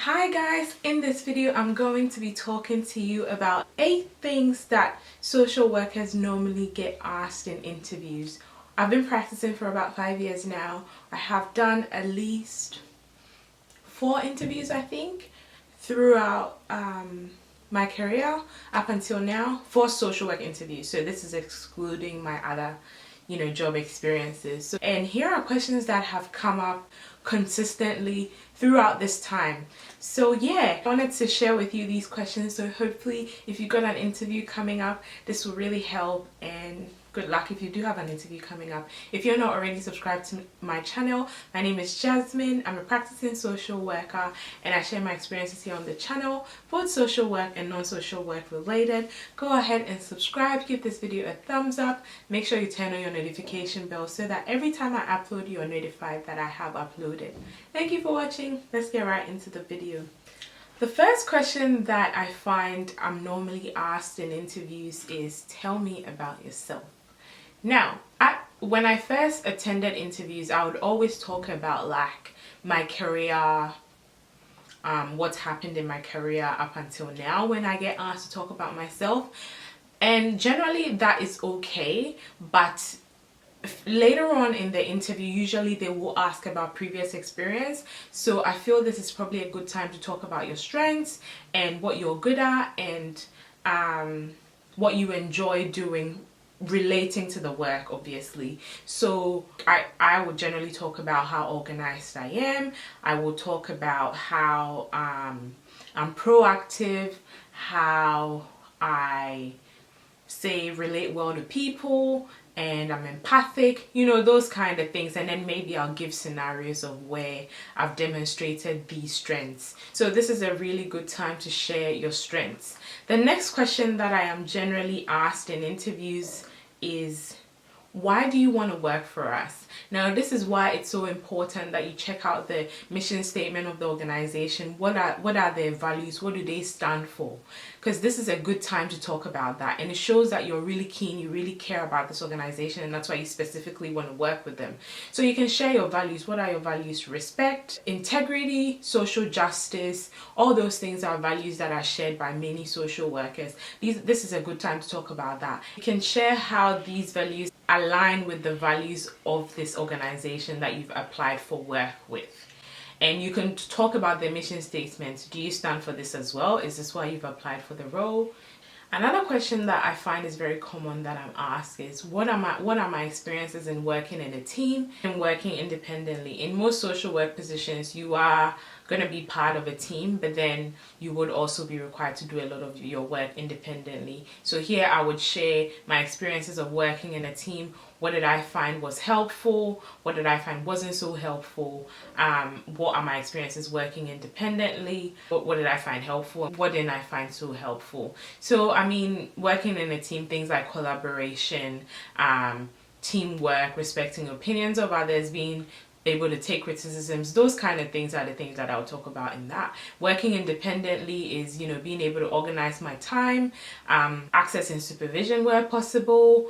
Hi guys, in this video I'm going to be talking to you about 8 things that social workers normally get asked in interviews. I've been practicing for about 5 years now. I have done at least 4 interviews, I think, throughout my career up until now, 4 social work interviews. So this is excluding my other job experiences. And here are questions that have come up consistently throughout this time. So yeah, I wanted to share with you these questions, so hopefully if you've got an interview coming up, this will really help, and good luck if you do have an interview coming up. If you're not already subscribed to my channel, my name is Jasmine. I'm a practicing social worker and I share my experiences here on the channel, both social work and non-social work related. Go ahead and subscribe, give this video a thumbs up, make sure you turn on your notification bell so that every time I upload you are notified that I have uploaded. Thank you for watching. Let's get right into the video. The first question that I find I'm normally asked in interviews is, tell me about yourself. Now, when I first attended interviews, I would always talk about like my career, what's happened in my career up until now when I get asked to talk about myself. And generally that is okay, but later on in the interview, usually they will ask about previous experience. So I feel this is probably a good time to talk about your strengths and what you're good at and what you enjoy doing relating to the work, obviously. So I would generally talk about how organized I am. I will talk about how I'm proactive, how I relate well to people, and I'm empathic, those kind of things. And then maybe I'll give scenarios of where I've demonstrated these strengths. So this is a really good time to share your strengths. The next question that I am generally asked in interviews is, why do you want to work for us? Now, this is why it's so important that you check out the mission statement of the organization. What are their values? What do they stand for? Because this is a good time to talk about that, and it shows that you're really keen, you really care about this organization, and that's why you specifically want to work with them. So you can share your values. What are your values? Respect, integrity, social justice, all those things are values that are shared by many social workers. This is a good time to talk about that. You can share how these values align with the values of this organization that you've applied for work with. And you can talk about the mission statement. Do you stand for this as well? Is this why you've applied for the role? Another question that I find is very common that I'm asked is, what are my experiences in working in a team and working independently? In most social work positions, you are going to be part of a team, but then you would also be required to do a lot of your work independently. So here I would share my experiences of working in a team. What did I find was helpful? What did I find wasn't so helpful? What are my experiences working independently? What did I find helpful? What didn't I find so helpful? So I mean, working in a team, things like collaboration, teamwork, respecting opinions of others, being able to take criticisms, those kind of things are the things that I'll talk about in that. Working independently is, being able to organize my time, accessing supervision where possible,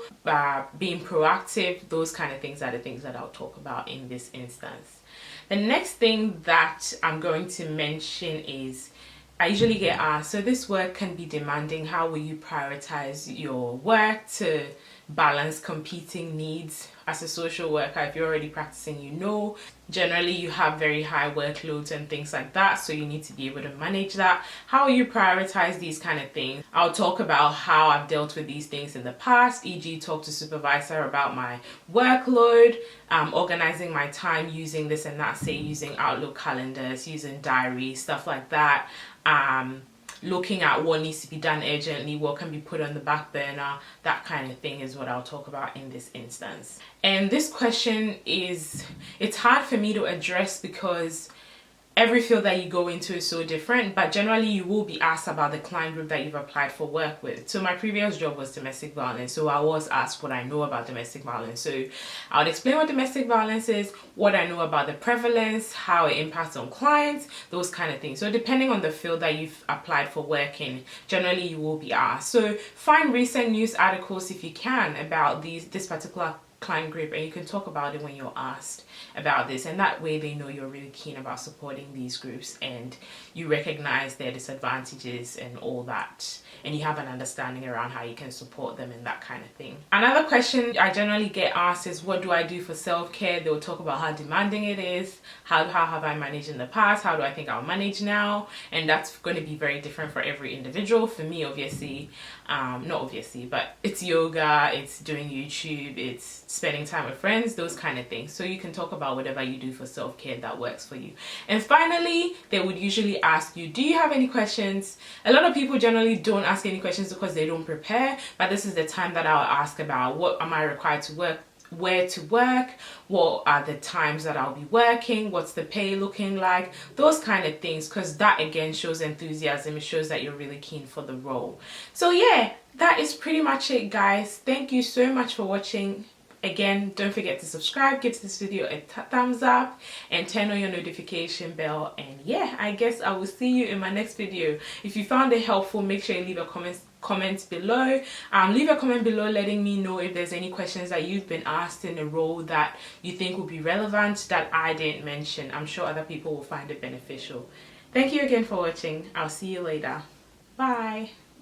being proactive. Those kind of things are the things that I'll talk about in this instance. The next thing that I'm going to mention is, I usually get asked, so this work can be demanding. How will you prioritize your work to balance competing needs? As a social worker, if you're already practicing, generally you have very high workloads and things like that, so you need to be able to manage that. How you prioritize these kind of things, I'll talk about how I've dealt with these things in the past, e.g. talk to supervisor about my workload, organizing my time using this and that, say using Outlook calendars, using diaries, stuff like that. Looking at what needs to be done urgently, what can be put on the back burner, that kind of thing is what I'll talk about in this instance. And this question it's hard for me to address because every field that you go into is so different, but generally you will be asked about the client group that you've applied for work with. So my previous job was domestic violence, so I was asked what I know about domestic violence. So I would explain what domestic violence is, what I know about the prevalence, how it impacts on clients, those kind of things. So depending on the field that you've applied for work in, generally you will be asked. So find recent news articles if you can about this particular client group, and you can talk about it when you're asked about this, and that way they know you're really keen about supporting these groups and you recognize their disadvantages and all that, and you have an understanding around how you can support them and that kind of thing. Another question I generally get asked is, what do I do for self-care? They'll talk about how demanding it is, how have I managed in the past, how do I think I'll manage now, and that's going to be very different for every individual. For me, obviously, not obviously, but it's yoga, it's doing YouTube, it's spending time with friends, those kind of things. So you can talk about whatever you do for self-care that works for you. And finally, they would usually ask you, do you have any questions? A lot of people generally don't ask any questions because they don't prepare, but this is the time that I'll ask about, what am I required to work, where to work, what are the times that I'll be working, what's the pay looking like, those kind of things, because that again shows enthusiasm. It shows that you're really keen for the role. So yeah, that is pretty much it, guys. Thank you so much for watching. Again, don't forget to subscribe, give this video a thumbs up, and turn on your notification bell. And yeah, I guess I will see you in my next video. If you found it helpful, make sure you leave a comment below. Leave a comment below letting me know if there's any questions that you've been asked in a role that you think will be relevant that I didn't mention. I'm sure other people will find it beneficial. Thank you again for watching. I'll see you later. Bye.